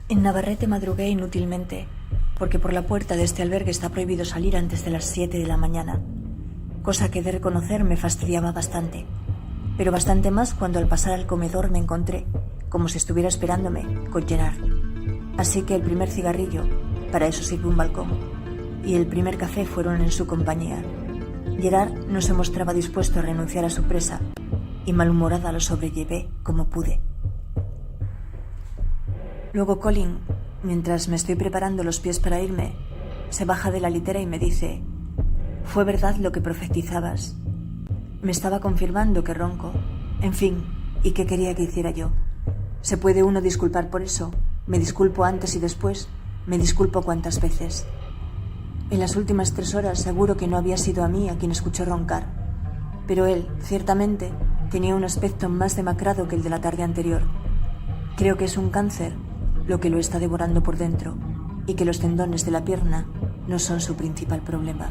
En Navarrete madrugué inútilmente, porque por la puerta de este albergue está prohibido salir antes de las 7 de la mañana, cosa que he de reconocer me fastidiaba bastante, pero bastante más cuando al pasar al comedor me encontré, como si estuviera esperándome, con Gerard. Así que el primer cigarrillo, para eso sirve un balcón, y el primer café fueron en su compañía. Gerard no se mostraba dispuesto a renunciar a su presa, y malhumorada lo sobrellevé como pude. Luego Colin, mientras me estoy preparando los pies para irme, se baja de la litera y me dice: «Fue verdad lo que profetizabas». Me estaba confirmando que ronco. En fin, ¿y qué quería que hiciera yo? ¿Se puede uno disculpar por eso? Me disculpo antes y después, me disculpo cuantas veces. En las últimas 3 horas seguro que no había sido a mí a quien escuchó roncar, pero él, ciertamente, tenía un aspecto más demacrado que el de la tarde anterior. Creo que es un cáncer lo que lo está devorando por dentro, y que los tendones de la pierna no son su principal problema.